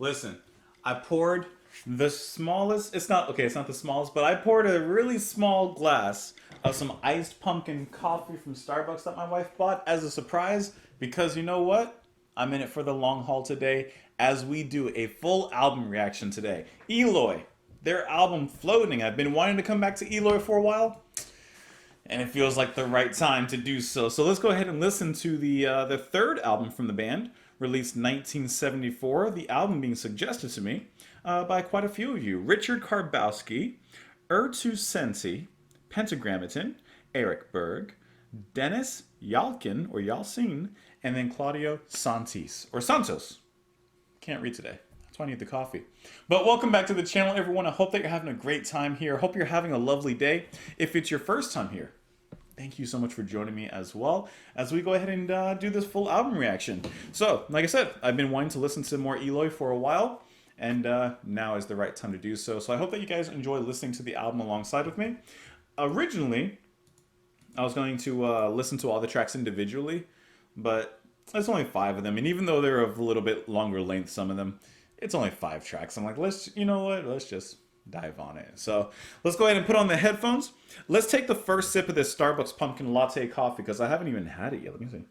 Listen, I poured the smallest, it's not the smallest, but I poured a really small glass of some iced pumpkin coffee from Starbucks that my wife bought as a surprise because you know what? I'm in it for the long haul today as we do a full album reaction today. Eloy, their album Floating. I've been wanting to come back to Eloy for a while, and it feels like the right time to do so. So let's go ahead and listen to the third album from the band, released 1974. The album being suggested to me by quite a few of you: Richard Karbowski, Ertu Sensi, Pentagrammaton, Eric Berg, Dennis Yalkin or Yalcin, and then Claudio Santos. Can't read today. That's why I need the coffee. But welcome back to the channel, everyone. I hope that you're having a great time here. I hope you're having a lovely day. If it's your first time here, thank you so much for joining me as well as we go ahead and do this full album reaction. So, like I said, I've been wanting to listen to more Eloy for a while, and now is the right time to do so. So I hope that you guys enjoy listening to the album alongside with me. Originally, I was going to listen to all the tracks individually, but there's only 5 of them, and even though they're of a little bit longer length, some of them, it's only 5 tracks. I'm like, you know what, let's just dive on it. So let's go ahead and put on the headphones. Let's take the first sip of this Starbucks pumpkin latte coffee because I haven't even had it yet. Let me see.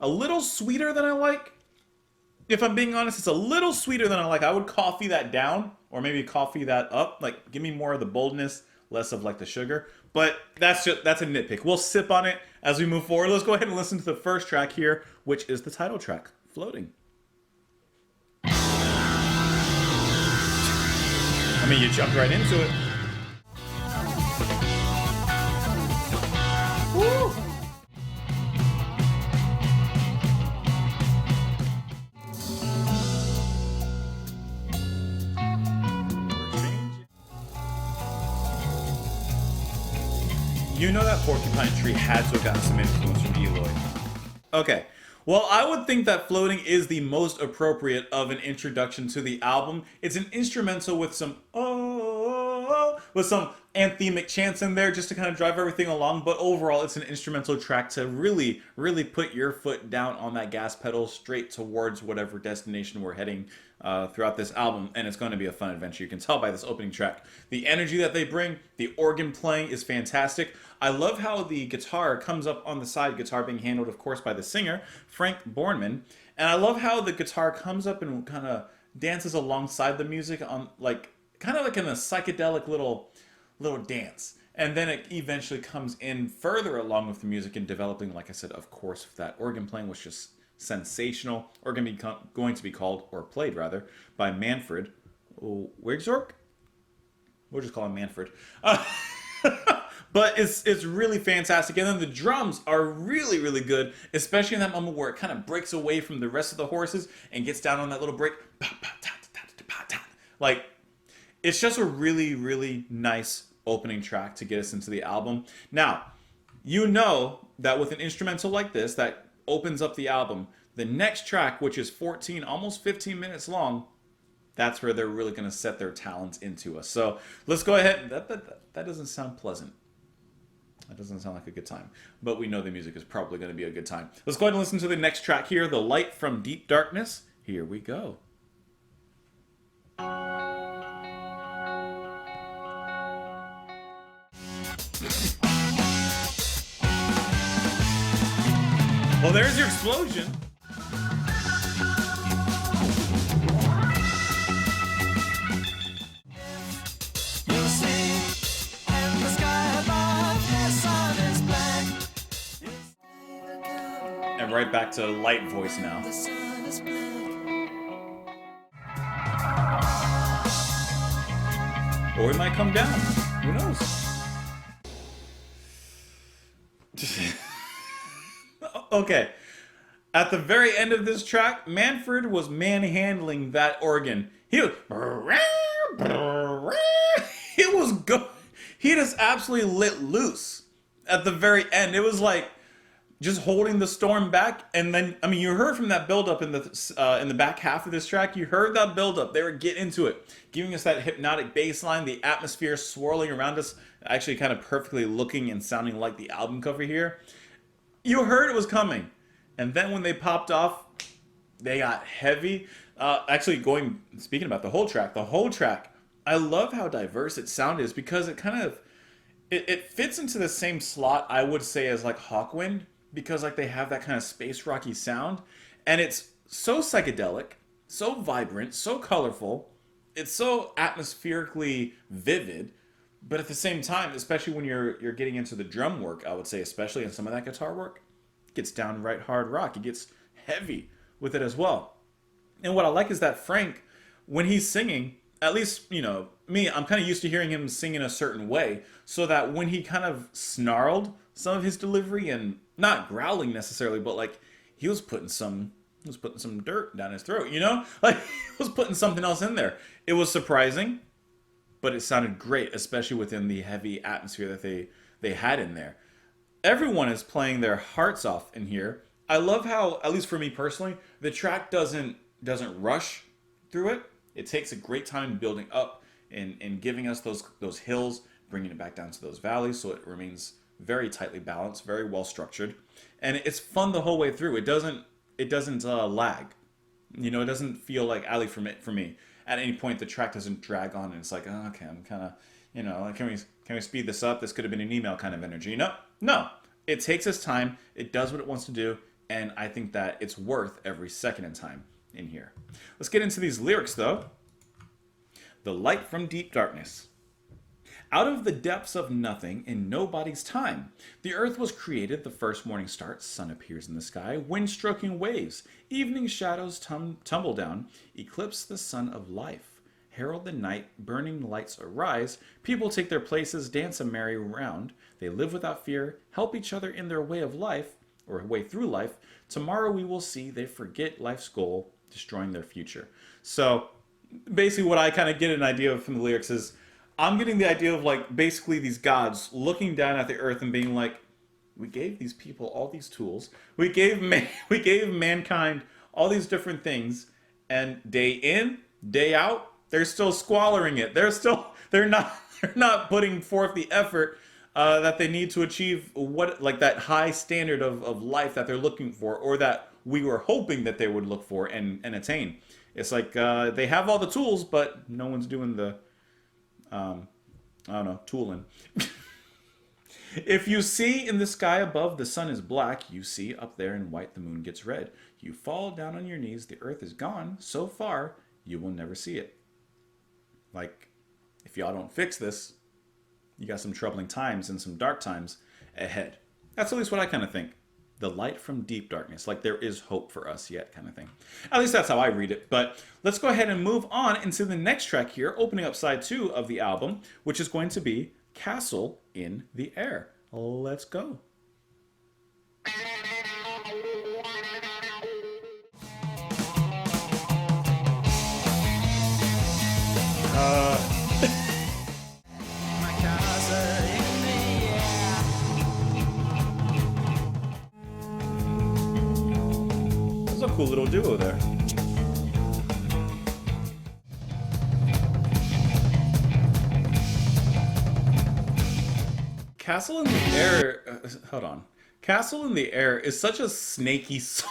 A little sweeter than I like. If I'm being honest, it's a little sweeter than I like. I would coffee that down or maybe coffee that up. Like, give me more of the boldness, less of like the sugar. But that's a nitpick. We'll sip on it as we move forward. Let's go ahead and listen to the first track here, which is the title track, Floating. I mean, you jumped right into it. Woo! You know that Porcupine Tree had to have gotten some influence from Eloy. Okay. Well, I would think that Floating is the most appropriate of an introduction to the album. It's an instrumental with some with some anthemic chants in there just to kind of drive everything along, but overall it's an instrumental track to really, really put your foot down on that gas pedal straight towards whatever destination we're heading throughout this album, and it's going to be a fun adventure. You can tell by this opening track. The energy that they bring, the organ playing is fantastic. I love how the guitar comes up on the side, guitar being handled, of course, by the singer, Frank Borman, and I love how the guitar comes up and kind of dances alongside the music on kind of like in a psychedelic little dance. And then it eventually comes in further along with the music and developing, like I said, of course, that organ playing was just sensational. Going to be called, or played rather, by Manfred Wigsork. We'll just call him Manfred. But it's really fantastic. And then the drums are really, really good, especially in that moment where it kind of breaks away from the rest of the horses and gets down on that little break. Like, it's just a really, really nice opening track to get us into the album. Now, you know that with an instrumental like this that opens up the album, the next track, which is 14, almost 15 minutes long, that's where they're really going to set their talents into us. So let's go ahead. That doesn't sound pleasant. That doesn't sound like a good time. But we know the music is probably going to be a good time. Let's go ahead and listen to the next track here, The Light from Deep Darkness. Here we go. Well, there's your explosion. And right back to light voice now. Or it might come down. Who knows? Okay. At the very end of this track, Manfred was manhandling that organ. He was good. He just absolutely lit loose at the very end. It was like just holding the storm back, and then I mean, you heard from that buildup in the back half of this track. You heard that buildup. They were getting into it, giving us that hypnotic bass line, the atmosphere swirling around us, actually kind of perfectly looking and sounding like the album cover here. You heard it was coming. And then when they popped off, they got heavy. Actually, going speaking about the whole track, I love how diverse its sound is because it kind of it fits into the same slot I would say as like Hawkwind because like they have that kind of space rocky sound, and it's so psychedelic, so vibrant, so colorful. It's so atmospherically vivid, but at the same time, especially when you're getting into the drum work, I would say, especially in some of that guitar work, it gets downright hard rock. It gets heavy with it as well. And what I like is that Frank, when he's singing, at least, me, I'm kind of used to hearing him sing in a certain way, so that when he kind of snarled some of his delivery and not growling necessarily, but like he was putting some dirt down his throat, Like he was putting something else in there. It was surprising, but it sounded great, especially within the heavy atmosphere that they had in there. Everyone is playing their hearts off in here. I love how, at least for me personally, the track doesn't rush through it. It takes a great time building up and giving us those hills, bringing it back down to those valleys, so it remains very tightly balanced, very well structured, and it's fun the whole way through. It doesn't lag. It doesn't feel like alley for me. At any point, the track doesn't drag on, and it's like, oh, okay, I'm kind of, like, can we speed this up? This could have been an email kind of energy. No. It takes its time. It does what it wants to do, and I think that it's worth every second and time in here. Let's get into these lyrics, though. The light from deep darkness. Out of the depths of nothing in nobody's time, the earth was created, the first morning starts, sun appears in the sky, wind stroking waves, evening shadows tumble down, eclipse the sun of life, herald the night, burning lights arise, people take their places, dance a merry round, they live without fear, help each other in their way of life, or way through life, tomorrow we will see they forget life's goal, destroying their future. So, basically what I kind of get an idea of from the lyrics is, I'm getting the idea of like basically these gods looking down at the earth and being like, we gave these people all these tools. We gave mankind all these different things, and day in, day out, they're still squandering it. They're not putting forth the effort that they need to achieve what like that high standard of life that they're looking for, or that we were hoping that they would look for and attain. It's like they have all the tools, but no one's doing the I don't know, tooling. If you see in the sky above the sun is black, you see up there in white the moon gets red. You fall down on your knees, the earth is gone, so far you will never see it. Like, if y'all don't fix this, you got some troubling times and some dark times ahead. That's at least what I kind of think. The light from deep darkness, like there is hope for us yet, kind of thing. At least that's how I read it. But let's go ahead and move on into the next track here, opening up side 2 of the album, which is going to be Castle in the Air. Let's go. That's a cool little duo there. Castle in the Air. Hold on. Castle in the Air is such a snaky song.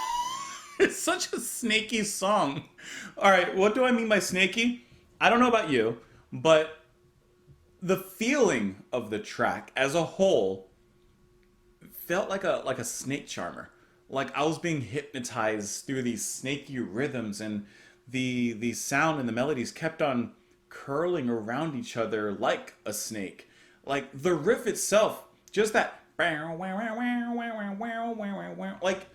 It's such a snaky song. All right, what do I mean by snaky? I don't know about you, but the feeling of the track as a whole felt like a snake charmer. Like I was being hypnotized through these snaky rhythms, and the sound and the melodies kept on curling around each other like a snake. Like the riff itself, just that like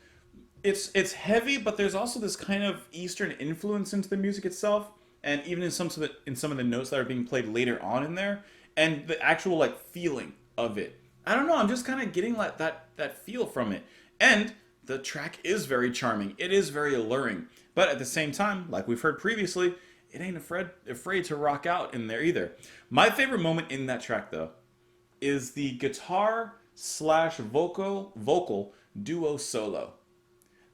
it's heavy, but there's also this kind of Eastern influence into the music itself, and even in some of the notes that are being played later on in there, and the actual like feeling of it. I don't know. I'm just kind of getting like that feel from it, and the track is very charming. It is very alluring, but at the same time, like we've heard previously, it ain't afraid to rock out in there either. My favorite moment in that track, though, is the guitar slash vocal duo solo.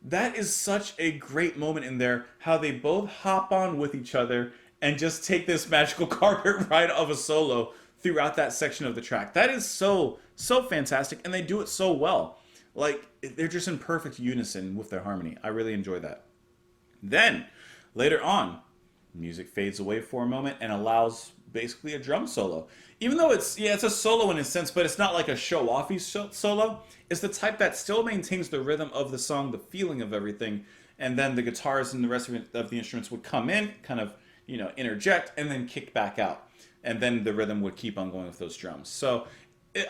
That is such a great moment in there, how they both hop on with each other and just take this magical carpet ride of a solo throughout that section of the track. That is so fantastic, and they do it so well. Like, they're just in perfect unison with their harmony. I really enjoy that. Then, later on, music fades away for a moment and allows basically a drum solo. Even though it's a solo in a sense, but it's not like a show-offy solo. It's the type that still maintains the rhythm of the song, the feeling of everything, and then the guitars and the rest of the instruments would come in, kind of, interject, and then kick back out. And then the rhythm would keep on going with those drums. So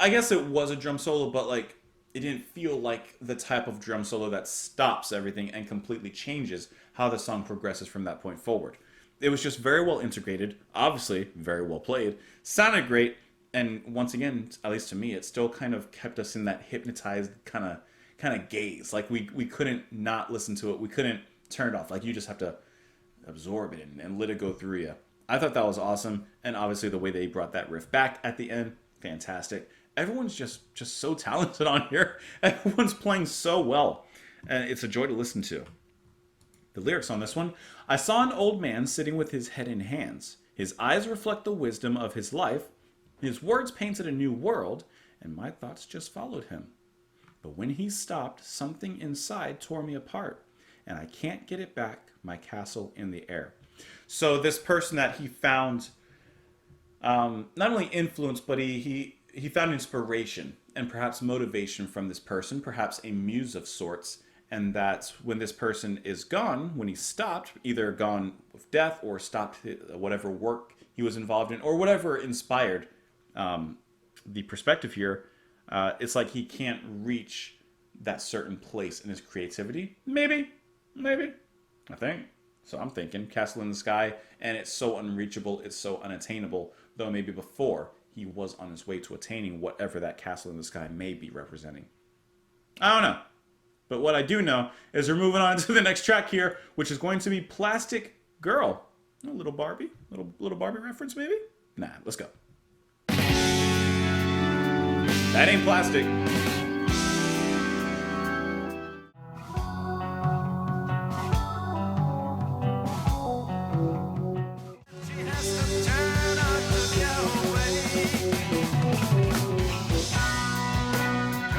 I guess it was a drum solo, but like it didn't feel like the type of drum solo that stops everything and completely changes how the song progresses from that point forward. It was just very well integrated, obviously very well played, sounded great, and once again, at least to me, it still kind of kept us in that hypnotized kind of gaze. Like we couldn't not listen to it. We couldn't turn it off. Like you just have to absorb it and let it go through you. I thought that was awesome, and obviously the way they brought that riff back at the end, fantastic. Everyone's just so talented on here. Everyone's playing so well, and it's a joy to listen to. The lyrics on this one: I saw an old man sitting with his head in hands. His eyes reflect the wisdom of his life. His words painted a new world, and my thoughts just followed him. But when he stopped, something inside tore me apart, and I can't get it back, my castle in the air. So this person that he found, not only influence, but he found inspiration and perhaps motivation from this person, perhaps a muse of sorts. And that when this person is gone, when he stopped, either gone with death or stopped whatever work he was involved in or whatever inspired the perspective here, it's like he can't reach that certain place in his creativity. Maybe. I think. So I'm thinking Castle in the Sky, and it's so unreachable, it's so unattainable, though maybe before he was on his way to attaining whatever that castle in the sky may be representing. I don't know. But what I do know is we're moving on to the next track here, which is going to be Plastic Girl. A little Barbie? Little Barbie reference, maybe? Nah, let's go. That ain't plastic.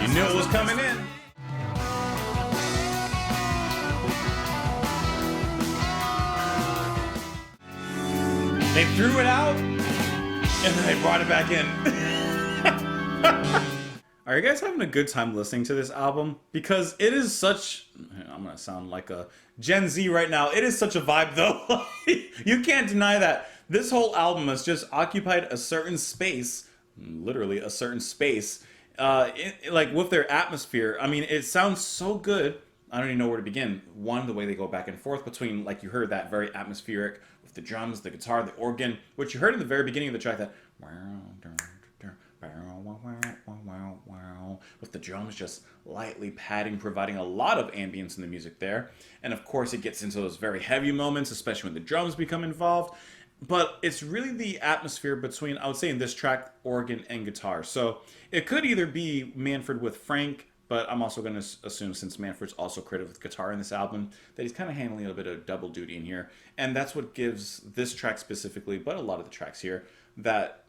You knew it was coming in. They threw it out, and then they brought it back in. Are you guys having a good time listening to this album? Because it is such... I'm going to sound like a Gen Z right now. It is such a vibe, though. You can't deny that. This whole album has just occupied a certain space, literally a certain space, like with their atmosphere. I mean, it sounds so good. I don't even know where to begin. One, the way they go back and forth between, like you heard, that very atmospheric with the drums, the guitar, the organ, which you heard in the very beginning of the track, that with the drums just lightly padding, providing a lot of ambience in the music there. And of course it gets into those very heavy moments, especially when the drums become involved. But it's really the atmosphere between, I would say in this track, organ and guitar. So it could either be Manfred with Frank, but I'm also going to assume, since Manfred's also credited with guitar in this album, that he's kind of handling a bit of double duty in here. And that's what gives this track specifically, but a lot of the tracks here, that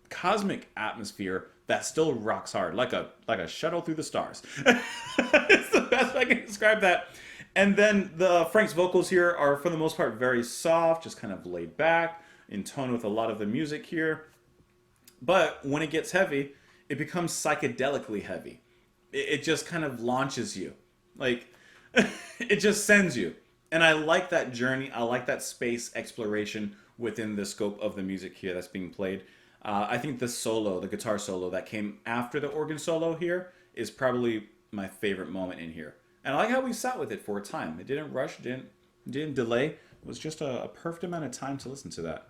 cosmic atmosphere that still rocks hard, like a shuttle through the stars. It's the best way I can describe that. And then Frank's vocals here are, for the most part, very soft, just kind of laid back, in tone with a lot of the music here. But when it gets heavy, it becomes psychedelically heavy. It just kind of launches you. Like, it just sends you. And I like that journey. I like that space exploration within the scope of the music here that's being played. I think the solo, the guitar solo that came after the organ solo here, is probably my favorite moment in here. And I like how we sat with it for a time. It didn't rush, didn't delay. It was just a perfect amount of time to listen to that.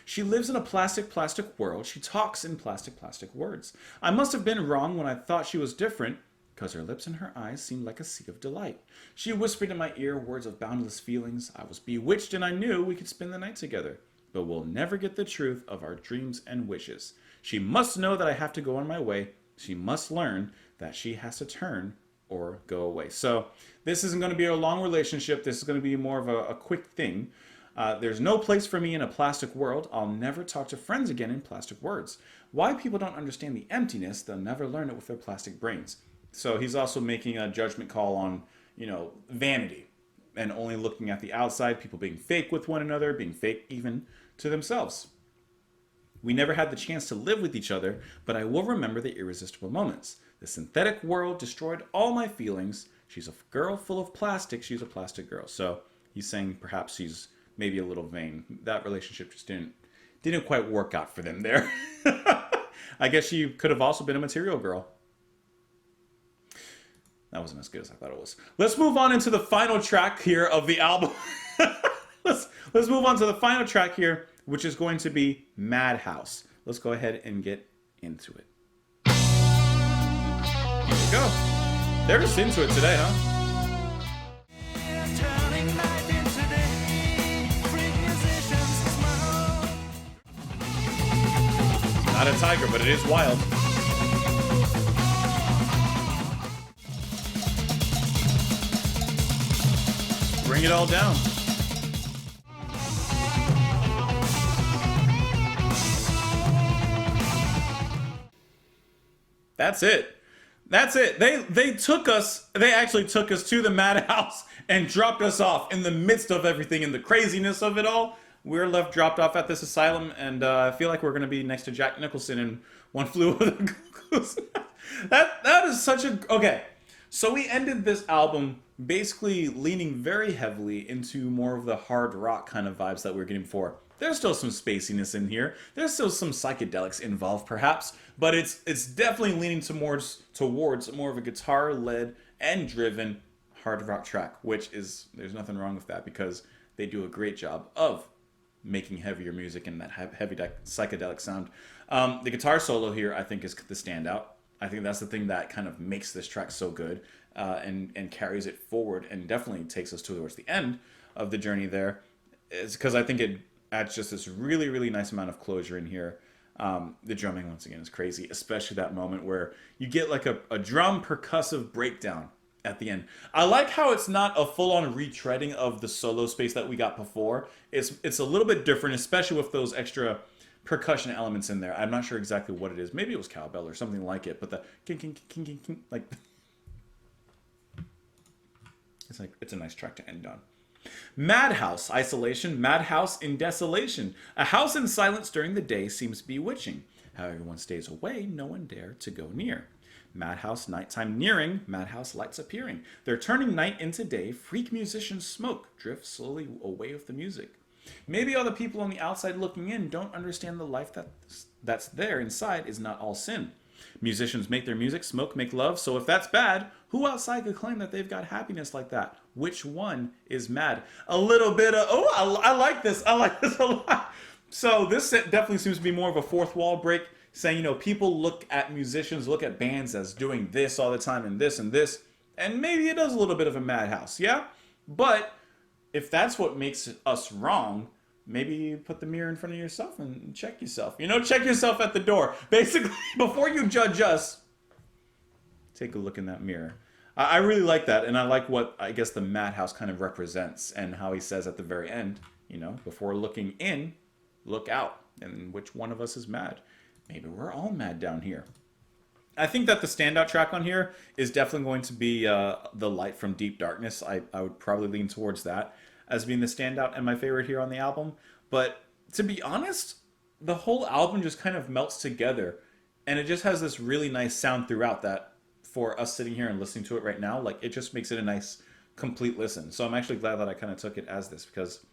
She lives in a plastic world. She talks in plastic words. I must have been wrong when I thought she was different, because her lips and her eyes seemed like a sea of delight. She whispered in my ear words of boundless feelings. I was bewitched and I knew we could spend the night together. But we'll never get the truth of our dreams and wishes. She must know that I have to go on my way. She must learn that she has to turn or go away. So this isn't going to be a long relationship. This is going to be more of a quick thing. There's no place for me in a plastic world. I'll never talk to friends again in plastic words. Why people don't understand the emptiness, they'll never learn it with their plastic brains. So he's also making a judgment call on, vanity and only looking at the outside, people being fake with one another, being fake even to themselves. We never had the chance to live with each other, but I will remember the irresistible moments. The synthetic world destroyed all my feelings. She's a girl full of plastic. She's a plastic girl. So he's saying perhaps she's maybe a little vain. That relationship just didn't quite work out for them there. I guess she could have also been a material girl. That wasn't as good as I thought it was. Let's move on into the final track here of the album. let's move on to the final track here, which is going to be Madhouse. Let's go ahead and get into it. Here we go. They're just into it today, huh? Not a tiger, but it is wild. Bring it all down. That's it. That's it. They actually took us to the madhouse and dropped us off in the midst of everything and the craziness of it all. We're left dropped off at this asylum, and I feel like we're going to be next to Jack Nicholson in One Flew Over the Cuckoo's Nest. That is such a... Okay, so we ended this album basically leaning very heavily into more of the hard rock kind of vibes that we're getting before. There's still some spaciness in here. There's still some psychedelics involved, perhaps, but it's definitely leaning towards more of a guitar-led and driven hard rock track, which is, there's nothing wrong with that because they do a great job of making heavier music and that heavy psychedelic sound. The guitar solo here, I think, is the standout. I think that's the thing that kind of makes this track so good and carries it forward and definitely takes us towards the end of the journey there. It's because I think it adds just this really, really nice amount of closure in here. The drumming, once again, is crazy, especially that moment where you get like a drum percussive breakdown at the end. I like how it's not a full-on retreading of the solo space that we got before. It's a little bit different, especially with those extra percussion elements in there. I'm not sure exactly what it is. Maybe it was cowbell or something like it, but the king, king, king, king, king, like... It's a nice track to end on. Madhouse, isolation, madhouse in desolation. A house in silence during the day seems bewitching. How everyone stays away, no one dare to go near. Madhouse, nighttime nearing, madhouse lights appearing. They're turning night into day, freak musicians smoke, drift slowly away with the music. Maybe all the people on the outside looking in don't understand the life that's there inside is not all sin. Musicians make their music, smoke, make love, so if that's bad, who outside could claim that they've got happiness like that? Which one is mad? A little bit of, I like this. I like this a lot. So this definitely seems to be more of a fourth wall break, saying, people look at musicians, look at bands as doing this all the time and this, and maybe it is a little bit of a madhouse, yeah? But if that's what makes us wrong, maybe you put the mirror in front of yourself and check yourself. Check yourself at the door. Basically, before you judge us, take a look in that mirror. I really like that, and I like what, I guess, the madhouse kind of represents, and how he says at the very end, before looking in, look out, and which one of us is mad. Maybe we're all mad down here. I think that the standout track on here is definitely going to be The Light from Deep Darkness. I would probably lean towards that as being the standout and my favorite here on the album. But to be honest, the whole album just kind of melts together, and it just has this really nice sound throughout that for us sitting here and listening to it right now, it just makes it a nice, complete listen. So I'm actually glad that I kind of took it as this, because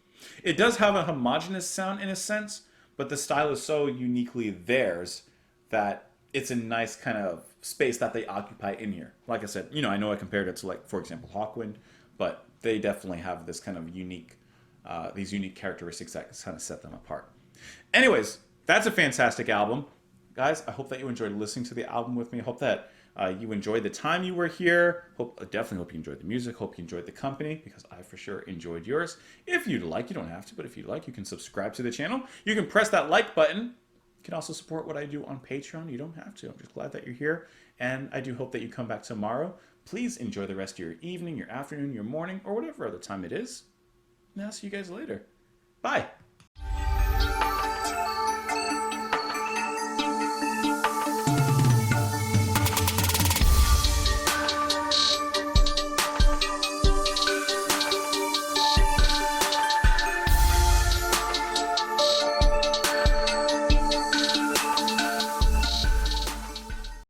it does have a homogeneous sound in a sense, but the style is so uniquely theirs that it's a nice kind of space that they occupy in here. Like I said, I know I compared it to, for example, Hawkwind, but they definitely have this kind of unique, these unique characteristics that kind of set them apart. Anyways, that's a fantastic album. Guys, I hope that you enjoyed listening to the album with me. I hope that you enjoyed the time you were here. Definitely hope you enjoyed the music. Hope you enjoyed the company, because I for sure enjoyed yours. If you'd like, you don't have to, but if you'd like, you can subscribe to the channel. You can press that like button. You can also support what I do on Patreon. You don't have to. I'm just glad that you're here, and I do hope that you come back tomorrow. Please enjoy the rest of your evening, your afternoon, your morning, or whatever other time it is. And I'll see you guys later. Bye.